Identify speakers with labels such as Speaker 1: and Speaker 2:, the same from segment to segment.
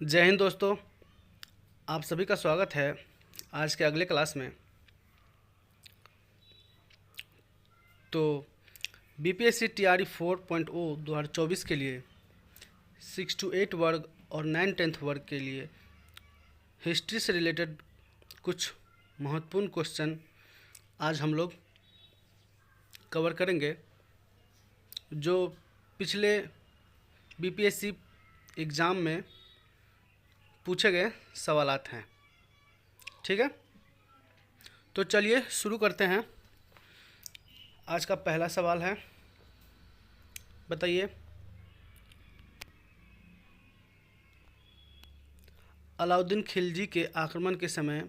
Speaker 1: जय हिंद दोस्तों। आप सभी का स्वागत है आज के अगले क्लास में। तो बीपीएससी टीआरई 4.0 2024 के लिए 6 to 8 वर्ग और 9-10th वर्ग के लिए हिस्ट्री से रिलेटेड कुछ महत्वपूर्ण क्वेश्चन आज हम लोग कवर करेंगे, जो पिछले बीपीएससी एग्ज़ाम में पूछे गए सवालात हैं। ठीक है, तो चलिए शुरू करते हैं। आज का पहला सवाल है, बताइए अलाउद्दीन खिलजी के आक्रमण के समय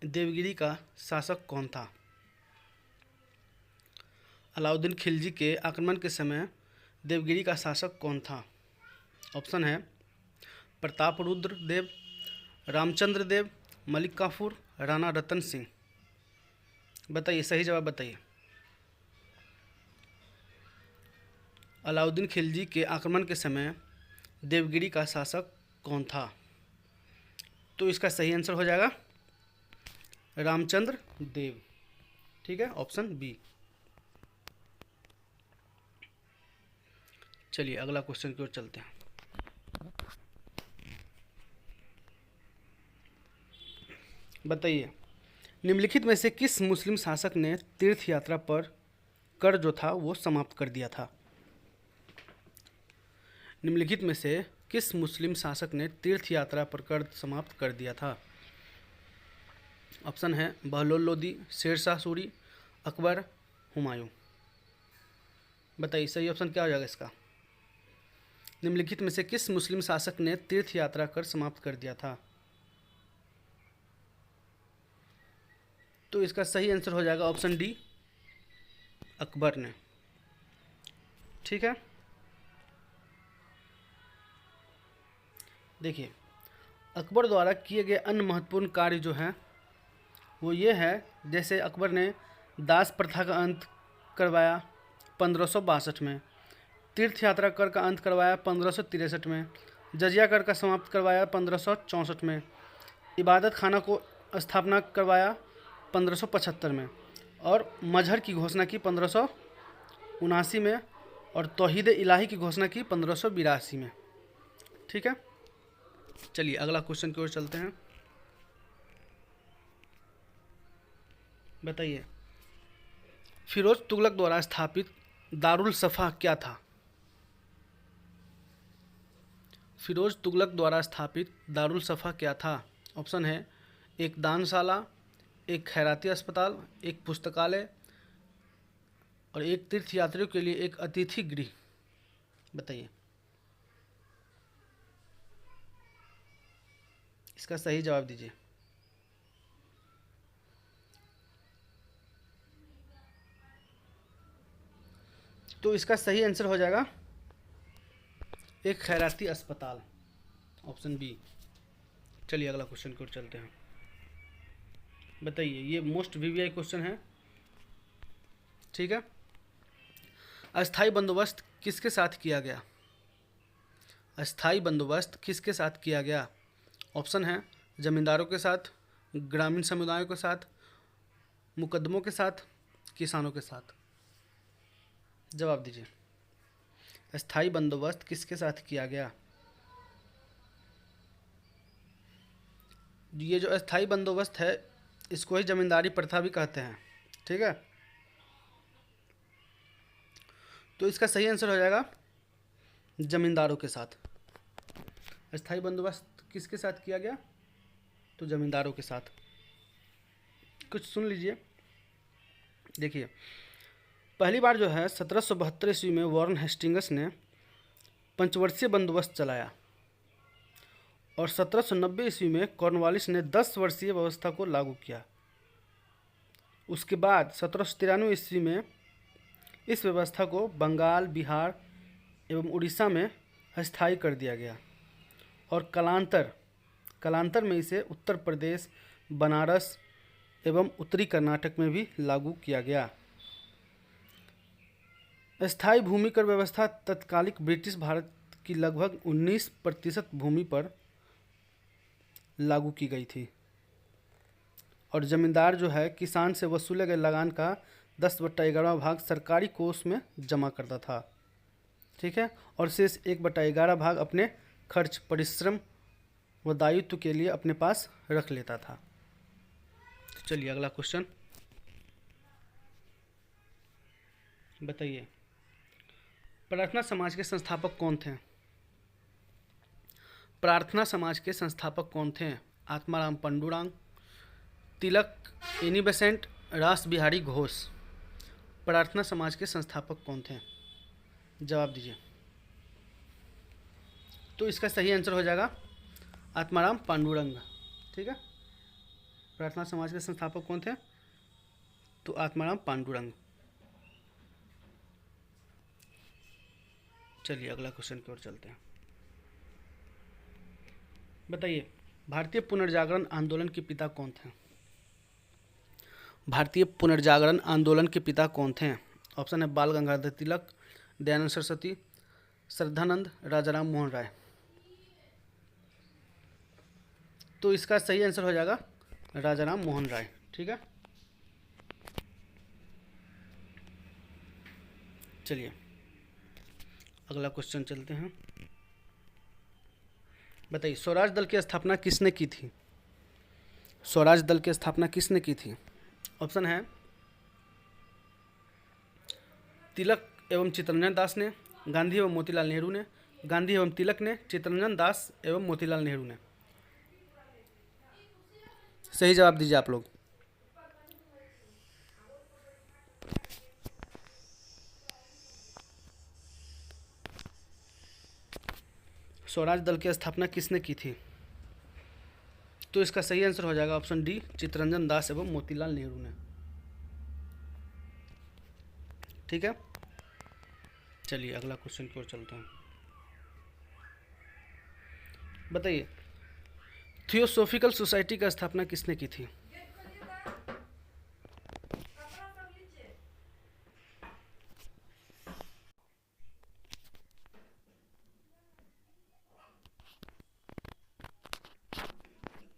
Speaker 1: देवगिरी का शासक कौन था? अलाउद्दीन खिलजी के आक्रमण के समय देवगिरी का शासक कौन था? ऑप्शन है प्रतापरुद्र देव, रामचंद्र देव, मलिक काफूर, राणा रतन सिंह। बताइए, सही जवाब बताइए। अलाउद्दीन खिलजी के आक्रमण के समय देवगिरी का शासक कौन था? तो इसका सही आंसर हो जाएगा रामचंद्र देव। ठीक है, ऑप्शन बी। चलिए अगला क्वेश्चन की ओर चलते हैं। बताइए निम्नलिखित में से किस मुस्लिम शासक ने तीर्थ यात्रा पर कर जो था वो समाप्त कर दिया था? निम्नलिखित में से किस मुस्लिम शासक ने तीर्थ यात्रा पर कर समाप्त कर दिया था? ऑप्शन है बहलोल लोदी, शेरशाह सूरी, अकबर, हुमायूं। बताइए सही ऑप्शन क्या हो जाएगा इसका? निम्नलिखित में से किस मुस्लिम शासक ने तीर्थ यात्रा कर समाप्त कर दिया था? तो इसका सही आंसर हो जाएगा ऑप्शन डी, अकबर ने। ठीक है, देखिए अकबर द्वारा किए गए अन्य महत्वपूर्ण कार्य जो हैं वो ये है, जैसे अकबर ने दास प्रथा का अंत करवाया 1562 में, तीर्थ यात्रा कर का अंत करवाया 1563 में, जजिया कर का समाप्त करवाया 1564 में, इबादत खाना को स्थापना करवाया 1575 में, और मजहर की घोषणा की 1579 में, और तौहीद इलाही की घोषणा की 1582 में। ठीक है, चलिए अगला क्वेश्चन की ओर चलते हैं। बताइए फिरोज तुगलक द्वारा स्थापित दारुल सफ़ा क्या था? फिरोज तुगलक द्वारा स्थापित दारुल सफ़ा क्या था? ऑप्शन है एक दानशाला, एक खैराती अस्पताल, एक पुस्तकालय, और एक तीर्थयात्रियों के लिए एक अतिथि गृह। बताइए इसका सही जवाब दीजिए। तो इसका सही आंसर हो जाएगा एक खैराती अस्पताल, ऑप्शन बी। चलिए अगला क्वेश्चन की ओर चलते हैं। बताइए, ये मोस्ट वीवीआई क्वेश्चन है। ठीक है, अस्थाई बंदोबस्त किसके साथ किया गया? अस्थाई बंदोबस्त किसके साथ किया गया? ऑप्शन है जमींदारों के साथ, ग्रामीण समुदायों के साथ, मुकदमों के साथ, किसानों के साथ। जवाब दीजिए, अस्थाई बंदोबस्त किसके साथ किया गया? ये जो अस्थाई बंदोबस्त है इसको ही जमींदारी प्रथा भी कहते हैं। ठीक है, तो इसका सही आंसर हो जाएगा जमींदारों के साथ। अस्थाई बंदोबस्त किसके साथ किया गया? तो जमींदारों के साथ। कुछ सुन लीजिए। देखिए पहली बार जो है 1772 ईस्वी में वॉरेन हेस्टिंग्स ने पंचवर्षीय बंदोबस्त चलाया, और 1790 ईस्वी में कॉर्नवालिस ने 10 वर्षीय व्यवस्था को लागू किया। उसके बाद 1793 ईस्वी में इस व्यवस्था को बंगाल, बिहार एवं उड़ीसा में अस्थायी कर दिया गया, और कालांतर में इसे उत्तर प्रदेश, बनारस एवं उत्तरी कर्नाटक में भी लागू किया गया। अस्थायी भूमि कर व्यवस्था तत्कालिक ब्रिटिश भारत की लगभग 19% भूमि पर लागू की गई थी। और जमींदार जो है किसान से वसूले गए लगान का 10/11 भाग सरकारी कोष में जमा करता था। ठीक है, और शेष 1/11 भाग अपने खर्च, परिश्रम व दायित्व के लिए अपने पास रख लेता था। तो चलिए अगला क्वेश्चन बताइए, प्रार्थना समाज के संस्थापक कौन थे? प्रार्थना समाज के संस्थापक कौन थे? आत्माराम पंडुरांग, तिलक, एनी बेसेंट, रास बिहारी घोष। प्रार्थना समाज के संस्थापक कौन थे? जवाब दीजिए। तो इसका सही आंसर हो जाएगा आत्माराम पांडुरंग। ठीक है, प्रार्थना समाज के संस्थापक कौन थे? तो आत्माराम पांडुरंग। चलिए अगला क्वेश्चन की ओर चलते हैं। बताइए, भारतीय पुनर्जागरण आंदोलन के पिता कौन थे? भारतीय पुनर्जागरण आंदोलन के पिता कौन थे? ऑप्शन है बाल गंगाधर तिलक, दयानंद सरस्वती, श्रद्धानंद, राजाराम मोहन राय। तो इसका सही आंसर हो जाएगा राजाराम मोहन राय। ठीक है, चलिए अगला क्वेश्चन चलते हैं। बताइए, स्वराज दल की स्थापना किसने की थी? स्वराज दल की स्थापना किसने की थी? ऑप्शन है तिलक एवं चित्तरंजन दास ने, गांधी एवं मोतीलाल नेहरू ने, गांधी एवं तिलक ने, चित्तरंजन दास एवं मोतीलाल नेहरू ने। सही जवाब दीजिए आप लोग। स्वराज दल की स्थापना किसने की थी? तो इसका सही आंसर हो जाएगा ऑप्शन डी, चित्तरंजन दास एवं मोतीलाल नेहरू ने। ठीक है, चलिए अगला क्वेश्चन की ओर चलते हैं। बताइए, थियोसॉफिकल सोसाइटी की स्थापना किसने की थी?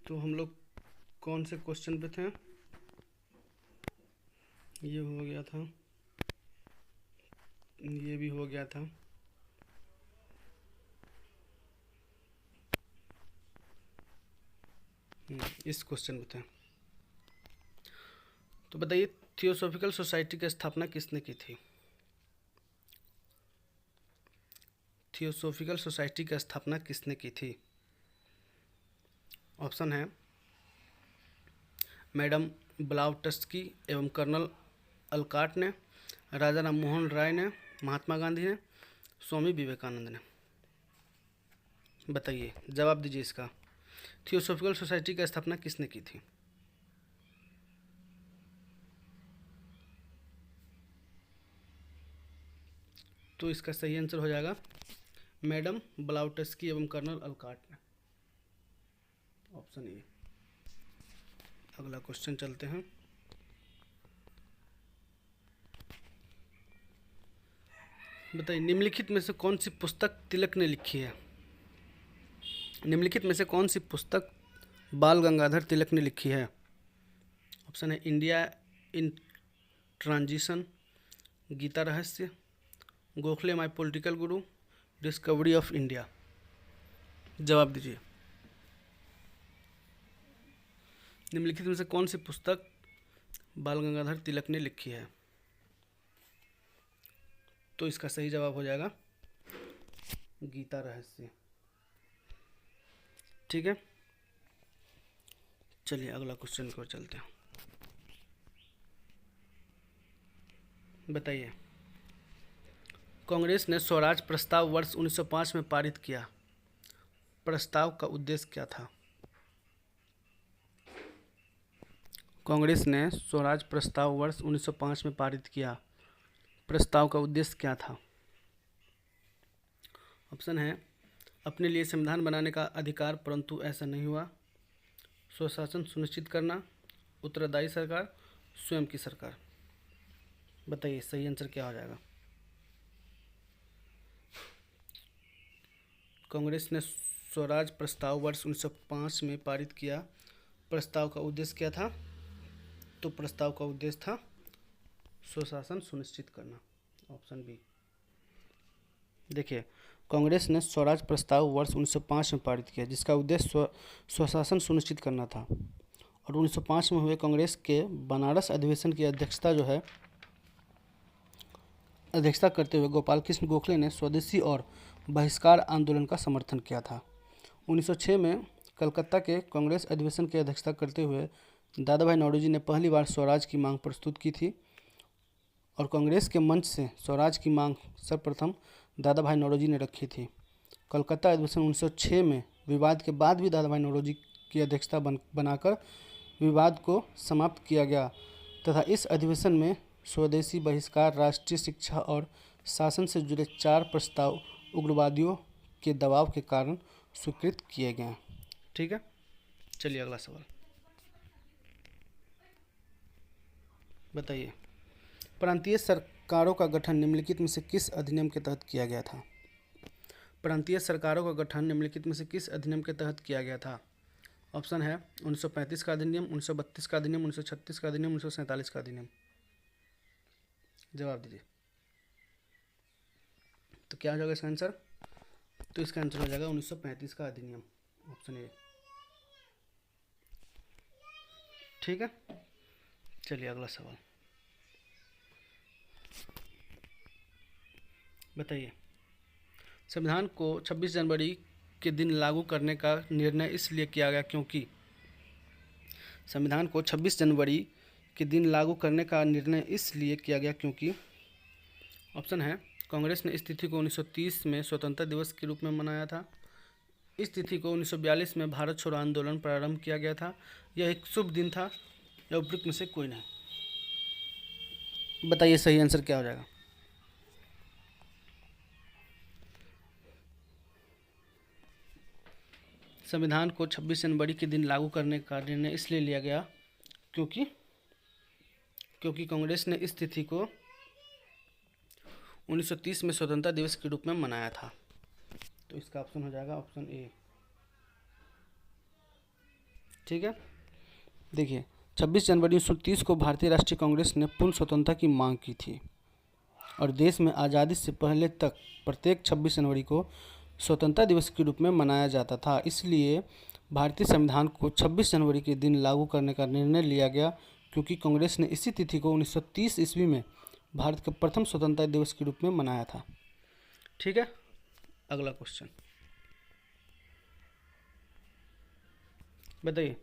Speaker 1: तो हम लोग कौन से क्वेश्चन पे थे? ये हो गया था, ये भी हो गया था। इस क्वेश्चन पे थे। तो बताइए, थियोसॉफिकल सोसाइटी की स्थापना किसने की थी? थियोसॉफिकल सोसाइटी की स्थापना किसने की थी? ऑप्शन है मैडम ब्लाउटस्की एवं कर्नल अलकाट ने, राजा राम मोहन राय ने, महात्मा गांधी ने, स्वामी विवेकानंद ने। बताइए, जवाब दीजिए इसका। थियोसॉफिकल सोसाइटी की स्थापना किसने की थी? तो इसका सही आंसर हो जाएगा मैडम ब्लाउटस्की एवं कर्नल अलकाट ने, ऑप्शन ए। अगला क्वेश्चन चलते हैं। बताइए, निम्नलिखित में से कौन सी पुस्तक तिलक ने लिखी है? निम्नलिखित में से कौन सी पुस्तक बाल गंगाधर तिलक ने लिखी है? ऑप्शन है इंडिया इन ट्रांजिशन, गीता रहस्य, Gokhale my political Guru, discovery of India. जवाब दीजिए। निम्नलिखित में से कौन सी पुस्तक बाल गंगाधर तिलक ने लिखी है? तो इसका सही जवाब हो जाएगा गीता रहस्य। ठीक है, चलिए अगला क्वेश्चन की ओर चलते हैं। बताइए, कांग्रेस ने स्वराज प्रस्ताव वर्ष 1905 में पारित किया। प्रस्ताव का उद्देश्य क्या था? कांग्रेस ने स्वराज प्रस्ताव वर्ष 1905 में पारित किया। प्रस्ताव का उद्देश्य क्या था? ऑप्शन है अपने लिए संविधान बनाने का अधिकार, परंतु ऐसा नहीं हुआ, स्वशासन सुनिश्चित करना, उत्तरदायी सरकार, स्वयं की सरकार। बताइए सही आंसर क्या हो जाएगा? कांग्रेस ने स्वराज प्रस्ताव वर्ष 1905 में पारित किया। प्रस्ताव का उद्देश्य क्या था? तो प्रस्ताव का उद्देश्य था स्वशासन सुनिश्चित करना, ऑप्शन बी। देखिए, कांग्रेस ने स्वराज प्रस्ताव वर्ष 1905 में पारित किया, जिसका उद्देश्य स्वशासन सुनिश्चित करना था। और 1905 में हुए कांग्रेस के बनारस अधिवेशन की अध्यक्षता करते हुए गोपाल कृष्ण गोखले ने स्वदेशी और बहिष्कार आंदोलन का समर्थन किया था। 1906 में कलकत्ता के कांग्रेस अधिवेशन की अध्यक्षता करते हुए दादा भाई नौरोजी ने पहली बार स्वराज की मांग प्रस्तुत की थी, और कांग्रेस के मंच से स्वराज की मांग सर्वप्रथम दादा भाई नौरोजी ने रखी थी। कलकत्ता अधिवेशन 1906 में विवाद के बाद भी दादा भाई नौरोजी की अध्यक्षता बनाकर विवाद को समाप्त किया गया तथा इस अधिवेशन में स्वदेशी बहिष्कार, राष्ट्रीय शिक्षा और शासन से जुड़े 4 प्रस्ताव उग्रवादियों के दबाव के कारण स्वीकृत किए गए। ठीक है, चलिए अगला सवाल बताइए। प्रांतीय सरकारों का गठन निम्नलिखित में से किस अधिनियम के तहत किया गया था? प्रांतीय सरकारों का गठन निम्नलिखित में से किस अधिनियम के तहत किया गया था? ऑप्शन है 1935 का अधिनियम, 1932 का अधिनियम, 1936 का अधिनियम, 1947 का अधिनियम। जवाब दीजिए। तो क्या हो जाएगा इसका आंसर? तो इसका आंसर हो जाएगा 1935 का अधिनियम, ऑप्शन ए। ठीक है, चलिए अगला सवाल बताइए। संविधान को 26 जनवरी के दिन लागू करने का निर्णय इसलिए किया गया क्योंकि संविधान को 26 जनवरी के दिन लागू करने का निर्णय इसलिए किया गया क्योंकि ऑप्शन है कांग्रेस ने इस तिथि को 1930 में स्वतंत्रता दिवस के रूप में मनाया था। इस तिथि को 1942 में भारत छोड़ो आंदोलन प्रारंभ किया गया था। यह एक शुभ दिन था, या उपयुक्त में से कोई नहीं। बताइए सही आंसर क्या हो जाएगा? संविधान को 26 जनवरी के दिन लागू करने का निर्णय इसलिए लिया गया क्योंकि कांग्रेस ने इस तिथि को 1930 में स्वतंत्रता दिवस के रूप में मनाया था। तो इसका ऑप्शन हो जाएगा ऑप्शन ए। ठीक है, देखिए 26 जनवरी 1930 को भारतीय राष्ट्रीय कांग्रेस ने पूर्ण स्वतंत्रता की मांग की थी, और देश में आज़ादी से पहले तक प्रत्येक 26 जनवरी को स्वतंत्रता दिवस के रूप में मनाया जाता था। इसलिए भारतीय संविधान को 26 जनवरी के दिन लागू करने का निर्णय लिया गया क्योंकि कांग्रेस ने इसी तिथि को 1930 ईस्वी में भारत के प्रथम स्वतंत्रता दिवस के रूप में मनाया था। ठीक है, अगला क्वेश्चन बताइए।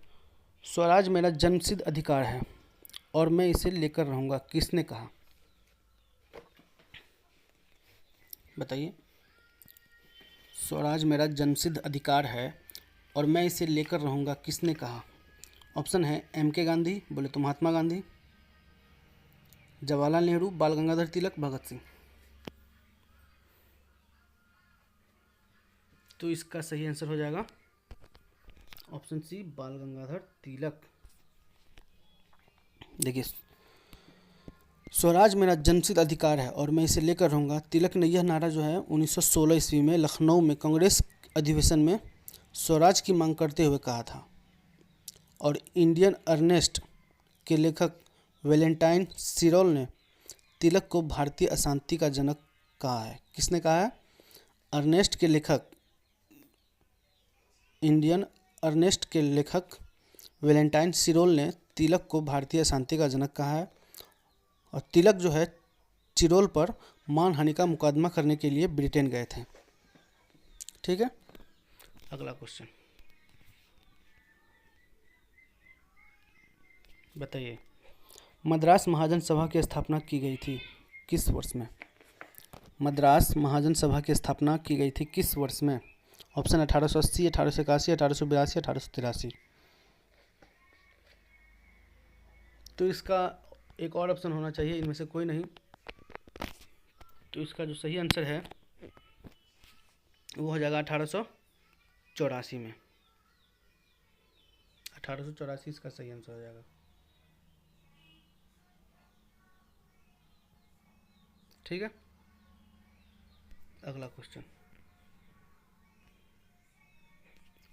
Speaker 1: स्वराज मेरा जन्मसिद्ध अधिकार है और मैं इसे लेकर रहूंगा, किसने कहा? बताइए। स्वराज मेरा जन्मसिद्ध अधिकार है और मैं इसे लेकर रहूंगा, किसने कहा? ऑप्शन है M.K. गांधी, बोले तो महात्मा गांधी, जवाहरलाल नेहरू, बाल गंगाधर तिलक, भगत सिंह। तो इसका सही आंसर हो जाएगा ऑप्शन सी, बाल गंगाधर तिलक। देखिए, स्वराज मेरा जन्मसिद्ध अधिकार है और मैं इसे लेकर रहूंगा, तिलक ने यह नारा जो है 1916 ईस्वी में लखनऊ में कांग्रेस अधिवेशन में स्वराज की मांग करते हुए कहा था। और इंडियन अर्नेस्ट के लेखक वैलेंटाइन सिरोल ने तिलक को भारतीय अशांति का जनक कहा है। किसने कहा है? अर्नेस्ट के लेखक, इंडियन अर्नेस्ट के लेखक वैलेंटाइन सिरोल ने तिलक को भारतीय अशांति का जनक कहा है। और तिलक जो है चिरोल पर मानहानि का मुकदमा करने के लिए ब्रिटेन गए थे। ठीक है, अगला क्वेश्चन बताइए। मद्रास महाजन सभा की स्थापना की गई थी किस वर्ष में? मद्रास महाजन सभा की स्थापना की गई थी किस वर्ष में? ऑप्शन 1880, 1881, 1882, 1883। तो इसका एक और ऑप्शन होना चाहिए, इनमें से कोई नहीं। तो इसका जो सही आंसर है वो हो जाएगा 1884 में। 1884 इसका सही आंसर हो जाएगा। ठीक है, अगला क्वेश्चन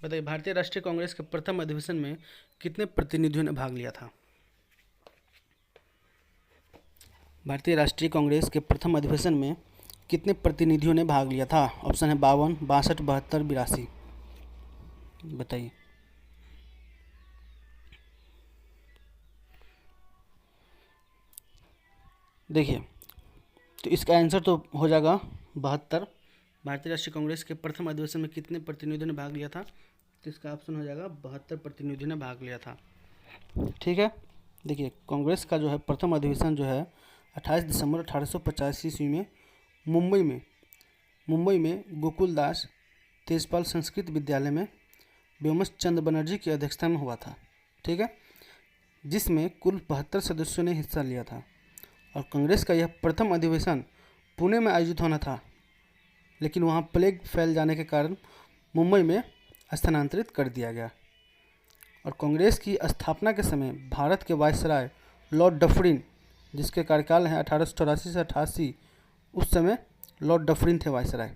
Speaker 1: बताइए भारतीय राष्ट्रीय कांग्रेस के प्रथम अधिवेशन में कितने प्रतिनिधियों ने भाग लिया था? भारतीय राष्ट्रीय कांग्रेस के प्रथम अधिवेशन में कितने प्रतिनिधियों ने भाग लिया था? ऑप्शन है 52, 62, 72, 82। बताइए। देखिए, तो इसका आंसर तो हो जाएगा 72। भारतीय राष्ट्रीय कांग्रेस के प्रथम अधिवेशन में कितने प्रतिनिधियों ने भाग लिया था? तो इसका ऑप्शन हो जाएगा 72 प्रतिनिधियों ने भाग लिया था। ठीक है। देखिए, कांग्रेस का जो है प्रथम अधिवेशन जो है 28 दिसंबर 1885 ईस्वी में मुंबई में गोकुलदास तेजपाल संस्कृत विद्यालय में व्योमस चंद्र बनर्जी की अध्यक्षता में हुआ था। ठीक है, जिसमें कुल 72 सदस्यों ने हिस्सा लिया था और कांग्रेस का यह प्रथम अधिवेशन पुणे में आयोजित होना था, लेकिन वहां प्लेग फैल जाने के कारण मुंबई में स्थानांतरित कर दिया गया। और कांग्रेस की स्थापना के समय भारत के वायसराय लॉर्ड डफरिन, जिसके कार्यकाल है 1884 से 88, उस समय लॉर्ड डफरिन थे वायसराय।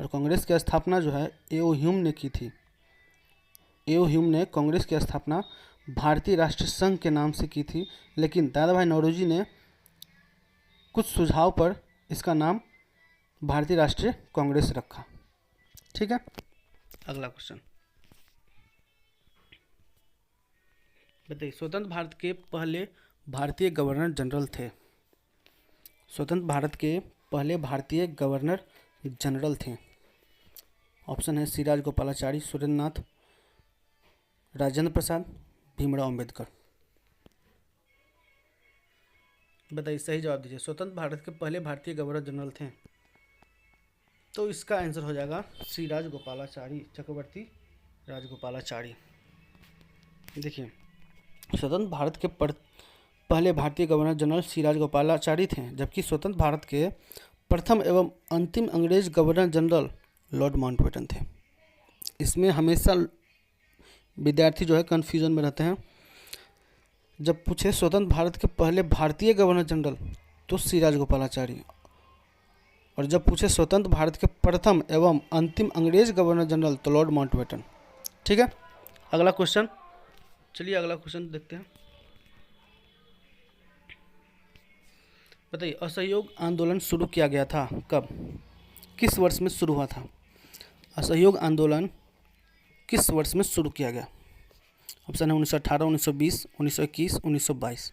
Speaker 1: और कांग्रेस की स्थापना जो है एओ ह्यूम ने की थी। एओ ह्यूम ने कांग्रेस की स्थापना भारतीय राष्ट्रीय संघ के नाम से की थी, लेकिन दादा भाई नौरोजी ने कुछ सुझाव पर इसका नाम भारतीय राष्ट्रीय कांग्रेस रखा। ठीक है, अगला क्वेश्चन बताइए स्वतंत्र भारत के पहले भारतीय गवर्नर जनरल थे। स्वतंत्र भारत के पहले भारतीय गवर्नर जनरल थे। ऑप्शन है सिराज गोपालाचारी, सुरेंद्रनाथ, राजेंद्र प्रसाद, भीमराव अंबेडकर। बताइए सही जवाब दीजिए। स्वतंत्र भारत के पहले भारतीय गवर्नर जनरल थे, तो इसका आंसर हो जाएगा श्री गोपालाचारी, चक्रवर्ती राजगोपालाचारी। देखिए, स्वतंत्र भारत के पहले भारतीय गवर्नर जनरल श्री गोपालाचारी थे, जबकि स्वतंत्र भारत के प्रथम एवं अंतिम अंग्रेज गवर्नर जनरल लॉर्ड माउंटबेटन थे। इसमें हमेशा विद्यार्थी जो है कन्फ्यूजन में रहते हैं। जब पूछे स्वतंत्र भारत के पहले भारतीय गवर्नर जनरल तो श्री गोपालाचारी, और जब पूछे स्वतंत्र भारत के प्रथम एवं अंतिम अंग्रेज गवर्नर जनरल तो लॉर्ड माउंटबेटन। ठीक है, अगला क्वेश्चन, चलिए अगला क्वेश्चन देखते हैं। बताइए असहयोग आंदोलन शुरू किया गया था कब, किस वर्ष में शुरू हुआ था? असहयोग आंदोलन किस वर्ष में शुरू किया गया? ऑप्शन है 1918, 1920, 1921, 1922।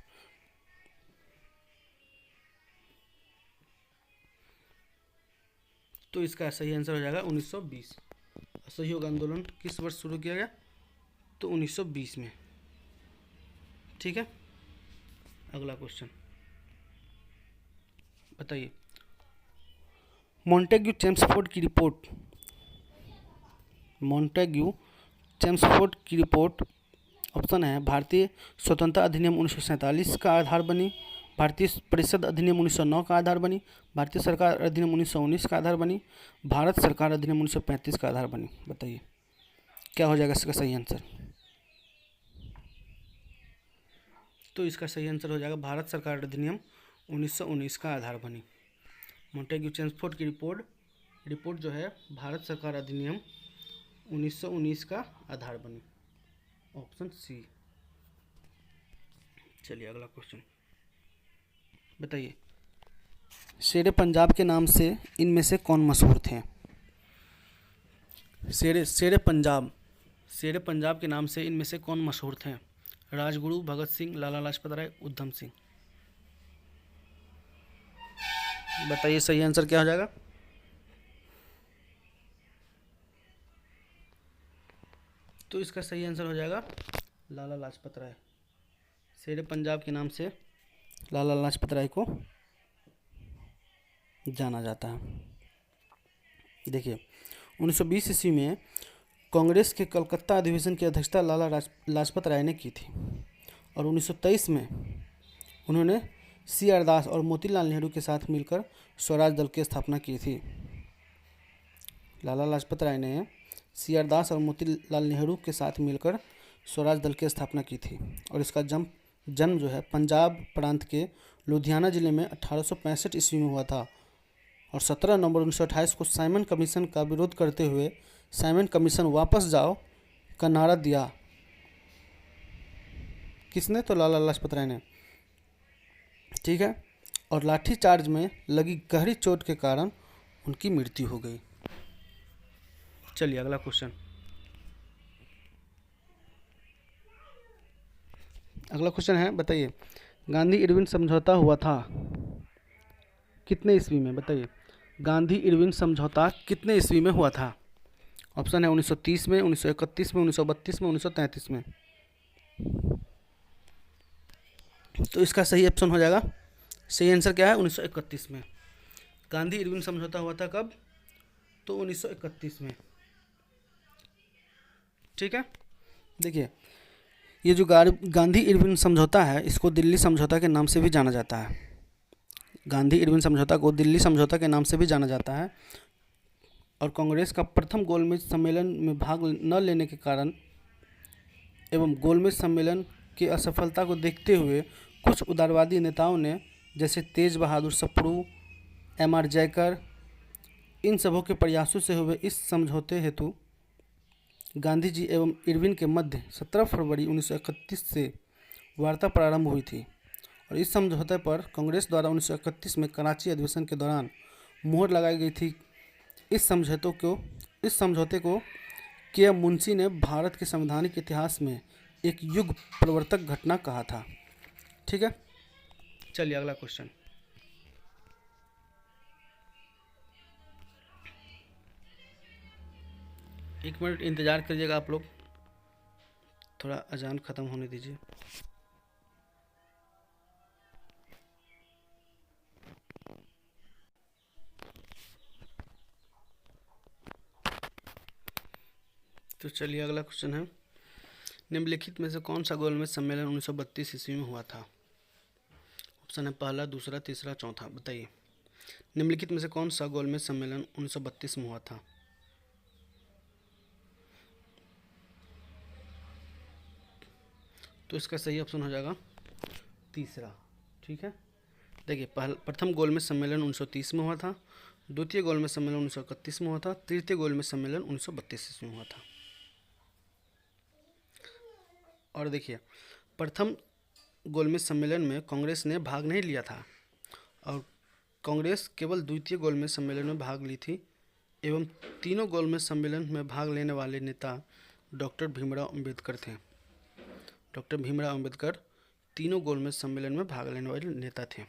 Speaker 1: तो इसका सही आंसर हो जाएगा 1920। असहयोग आंदोलन किस वर्ष शुरू किया गया? तो 1920 में। ठीक है, अगला क्वेश्चन बताइए मॉन्टेग्यू चेम्सफोर्ड की रिपोर्ट ऑप्शन है भारतीय स्वतंत्रता अधिनियम 1947 का आधार बनी, भारतीय परिषद अधिनियम 1909 का आधार बनी, भारतीय सरकार अधिनियम 1919 का आधार बनी, भारत सरकार अधिनियम 1935 का आधार बनी। बताइए क्या हो जाएगा इसका सही आंसर? तो इसका सही आंसर हो जाएगा भारत सरकार अधिनियम 1919 का आधार बनी। मॉन्टेग्यू चेम्सफोर्ड की रिपोर्ट जो है भारत सरकार अधिनियम 1919 का आधार बनी। Option C. चलिए अगला क्वेश्चन बताइए शेरे पंजाब के नाम से इनमें से कौन मशहूर थे? शेरे पंजाब के नाम से इनमें से कौन मशहूर थे? राजगुरु, भगत सिंह, लाला लाजपत राय, उधम सिंह। बताइए सही आंसर क्या हो जाएगा? तो इसका सही आंसर हो जाएगा लाला लाजपत राय। शेरे पंजाब के नाम से लाला लाजपत राय को जाना जाता है। देखिए 1920 ईस्वी में कांग्रेस के कलकत्ता अधिवेशन की अध्यक्षता लाला लाजपत राय ने की थी और 1923 में उन्होंने CR दास और मोतीलाल नेहरू के साथ मिलकर स्वराज दल की स्थापना की थी। लाला लाजपत राय ने CR दास और मोतीलाल नेहरू के साथ मिलकर स्वराज दल की स्थापना की थी और इसका जन्म जो है पंजाब प्रांत के लुधियाना जिले में 1865 ईस्वी में हुआ था और 17 नवंबर 1928 को साइमन कमीशन का विरोध करते हुए साइमन कमीशन वापस जाओ का नारा दिया। किसने? तो लाला लाजपत राय ने। ठीक है। और लाठीचार्ज में लगी गहरी चोट के कारण उनकी मृत्यु हो गई। चलिए अगला क्वेश्चन। अगला क्वेश्चन है, बताइए गांधी इरविन समझौता हुआ था कितने ईस्वी में? बताइए गांधी इरविन समझौता कितने ईस्वी में हुआ था? ऑप्शन है 1930 में, 1931 में, 1932 में, 1933 में। तो इसका सही ऑप्शन हो जाएगा, सही आंसर क्या है? 1931 में। गांधी इरविन समझौता हुआ था कब? तो 1931 में। ठीक है। देखिए ये जो गांधी इरविन समझौता है इसको दिल्ली समझौता के नाम से भी जाना जाता है। गांधी इरविन समझौता को दिल्ली समझौता के नाम से भी जाना जाता है। और कांग्रेस का प्रथम गोलमेज सम्मेलन में भाग न लेने के कारण एवं गोलमेज सम्मेलन की असफलता को देखते हुए कुछ उदारवादी नेताओं ने, जैसे तेज बहादुर सप्रू, M.R. जयकर, इन सबों के प्रयासों से हुए इस समझौते हेतु गांधी जी एवं इरविन के मध्य 17 फरवरी 1931 से वार्ता प्रारंभ हुई थी। और इस समझौते पर कांग्रेस द्वारा 1931 में कराची अधिवेशन के दौरान मोहर लगाई गई थी। इस समझौते को के.एम. मुंशी ने भारत के संवैधानिक इतिहास में एक युग प्रवर्तक घटना कहा था। ठीक है। चलिए अगला क्वेश्चन। एक मिनट इंतज़ार करिएगा आप लोग, थोड़ा अजान ख़त्म होने दीजिए। तो चलिए अगला क्वेश्चन है, निम्नलिखित में से कौन सा गोलमेज सम्मेलन 1932 ईस्वी में हुआ था? ऑप्शन है पहला, दूसरा, तीसरा, चौथा। बताइए निम्नलिखित में से कौन सा गोलमेज सम्मेलन 1932 में हुआ था? तो इसका सही ऑप्शन हो जाएगा तीसरा। ठीक है। देखिए प्रथम गोलमेज सम्मेलन 1930 में हुआ था, द्वितीय गोलमेज सम्मेलन 1931 में हुआ था, तृतीय गोलमेज सम्मेलन 1932 ईस्वी में हुआ था। और देखिए प्रथम गोलमेज सम्मेलन में कांग्रेस ने भाग नहीं लिया था और कांग्रेस केवल द्वितीय गोलमेज सम्मेलन में भाग ली थी एवं तीनों गोलमेज सम्मेलन में भाग लेने वाले नेता डॉक्टर भीमराव अंबेडकर थे। डॉक्टर भीमराव अंबेडकर तीनों गोलमेज सम्मेलन में भाग लेने वाले नेता थे।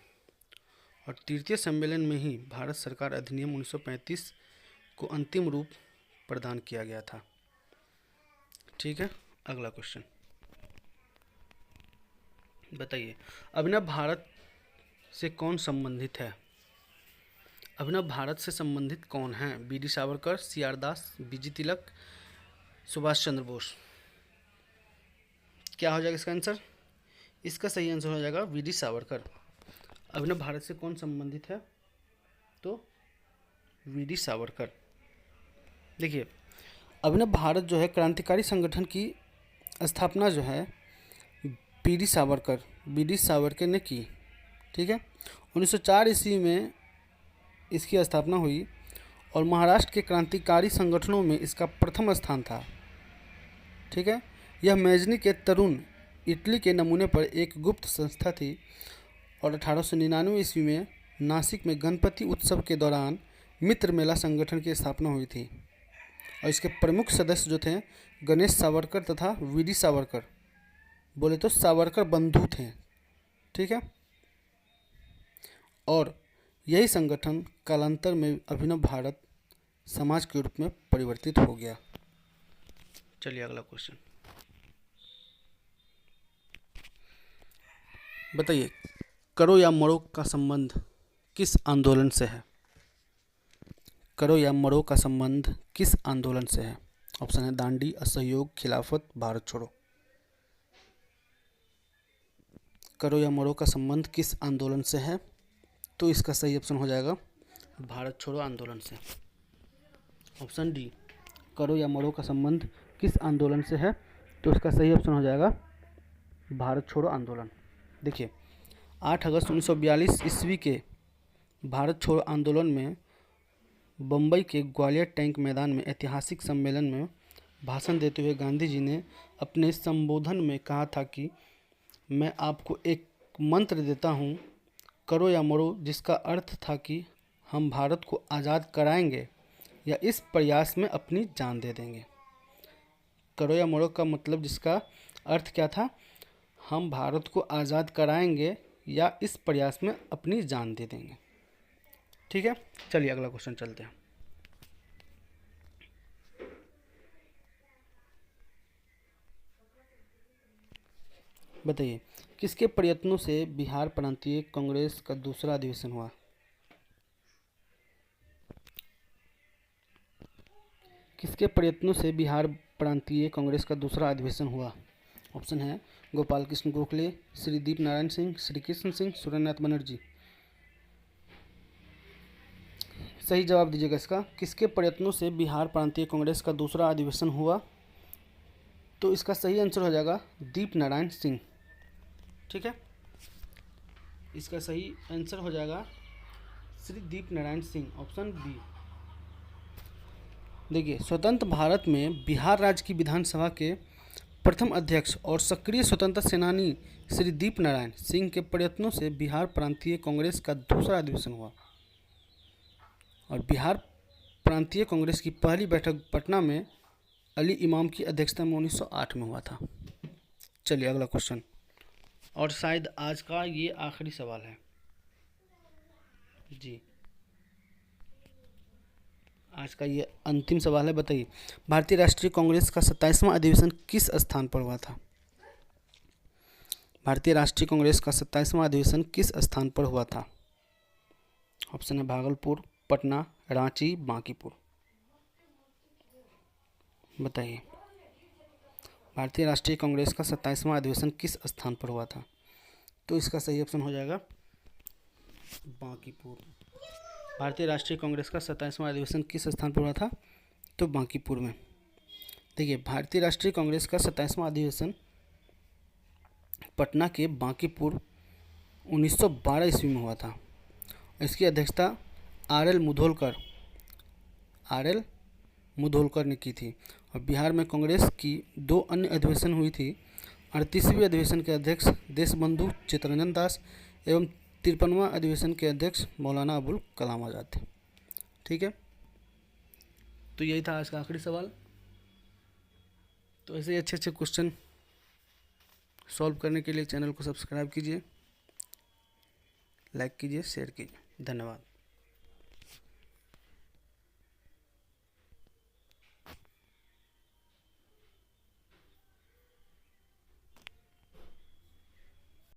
Speaker 1: और तृतीय सम्मेलन में ही भारत सरकार अधिनियम 1935 को अंतिम रूप प्रदान किया गया था। ठीक है। अगला क्वेश्चन, बताइए अभिनव भारत से कौन संबंधित है? अभिनव भारत से संबंधित कौन है? बी.डी. सावरकर, सी.आर. दास, बी.जी. तिलक, सुभाष चंद्र बोस। क्या हो जाएगा इसका आंसर? इसका सही आंसर हो जाएगा बी.डी. सावरकर। अभिनव भारत से कौन संबंधित है? तो बी.डी. सावरकर। देखिए अभिनव भारत जो है क्रांतिकारी संगठन की स्थापना जो है बी.डी. सावरकर ने की। ठीक है। 1904 ईस्वी में इसकी स्थापना हुई और महाराष्ट्र के क्रांतिकारी संगठनों में इसका प्रथम स्थान था। ठीक है। यह मैजनी के तरुण इटली के नमूने पर एक गुप्त संस्था थी और 1899 ईस्वी में नासिक में गणपति उत्सव के दौरान मित्र मेला संगठन की स्थापना हुई थी और इसके प्रमुख सदस्य जो थे गणेश सावरकर तथा वी.डी. सावरकर, बोले तो सावरकर बंधु थे। ठीक है। और यही संगठन कालांतर में अभिनव भारत समाज के रूप में परिवर्तित हो गया। चलिए अगला क्वेश्चन, बताइए करो या मरो का संबंध किस आंदोलन से है? करो या मरो का संबंध किस आंदोलन से है? ऑप्शन है दांडी, असहयोग, खिलाफत, भारत छोड़ो। करो या मरो का संबंध किस आंदोलन से है? तो इसका सही ऑप्शन हो जाएगा भारत छोड़ो आंदोलन से। ऑप्शन डी, करो या मरो का संबंध किस आंदोलन से है? तो इसका सही ऑप्शन हो जाएगा भारत छोड़ो आंदोलन। देखिए 8 अगस्त 1942 ईस्वी के भारत छोड़ो आंदोलन में बम्बई के ग्वालियर टैंक मैदान में ऐतिहासिक सम्मेलन में भाषण देते हुए गांधी जी ने अपने संबोधन में कहा था कि मैं आपको एक मंत्र देता हूँ, करो या मरो, जिसका अर्थ था कि हम भारत को आज़ाद कराएंगे या इस प्रयास में अपनी जान दे देंगे। करो या मरो का मतलब, जिसका अर्थ क्या था, हम भारत को आज़ाद कराएंगे या इस प्रयास में अपनी जान दे देंगे। ठीक है, चलिए अगला क्वेश्चन चलते हैं। बताइए, किसके प्रयत्नों से बिहार प्रांतीय कांग्रेस का दूसरा अधिवेशन हुआ? किसके प्रयत्नों से बिहार प्रांतीय कांग्रेस का दूसरा अधिवेशन हुआ? ऑप्शन है गोपाल कृष्ण गोखले, श्री दीप नारायण सिंह, श्री कृष्ण सिंह, सुरेंद्रनाथ बनर्जी। सही जवाब दीजिएगा इसका। किसके प्रयत्नों से बिहार प्रांतीय कांग्रेस का दूसरा अधिवेशन हुआ? तो इसका सही आंसर हो जाएगा दीप नारायण सिंह। ठीक है, इसका सही आंसर हो जाएगा श्री दीप नारायण सिंह, ऑप्शन बी। देखिए, स्वतंत्र भारत में बिहार राज्य की विधानसभा के प्रथम अध्यक्ष और सक्रिय स्वतंत्रता सेनानी श्री दीप नारायण सिंह के प्रयत्नों से बिहार प्रांतीय कांग्रेस का दूसरा अधिवेशन हुआ और बिहार प्रांतीय कांग्रेस की पहली बैठक पटना में अली इमाम की अध्यक्षता में 1908 में हुआ था। चलिए अगला क्वेश्चन, और शायद आज का ये आखिरी सवाल है जी, आज का ये अंतिम सवाल है। बताइए, भारतीय राष्ट्रीय कांग्रेस का 27वां अधिवेशन किस स्थान पर हुआ था? भारतीय राष्ट्रीय कांग्रेस का 27वां अधिवेशन किस स्थान पर हुआ था? ऑप्शन है भागलपुर, पटना, रांची, बांकीपुर। बताइए, भारतीय राष्ट्रीय कांग्रेस का 27वां अधिवेशन किस स्थान पर हुआ था? तो इसका सही ऑप्शन हो जाएगा बांकीपुर। भारतीय राष्ट्रीय कांग्रेस का 27वां अधिवेशन किस स्थान पर हुआ था? तो बांकीपुर में। देखिए, भारतीय राष्ट्रीय कांग्रेस का 27वां अधिवेशन पटना के बांकीपुर 1912 ईस्वी में हुआ था। इसकी अध्यक्षता आर.एल. मुधोलकर ने की थी और बिहार में कांग्रेस की 2 अन्य अधिवेशन हुई थी। 38वें अधिवेशन के अध्यक्ष देशबंधु चित्तरंजन दास एवं 53वां अधिवेशन के अध्यक्ष मौलाना अबुल कलाम आज़ाद थे। ठीक है, तो यही था आज का आखिरी सवाल। तो ऐसे ही अच्छे अच्छे क्वेश्चन सॉल्व करने के लिए चैनल को सब्सक्राइब कीजिए, लाइक कीजिए, शेयर कीजिए। धन्यवाद।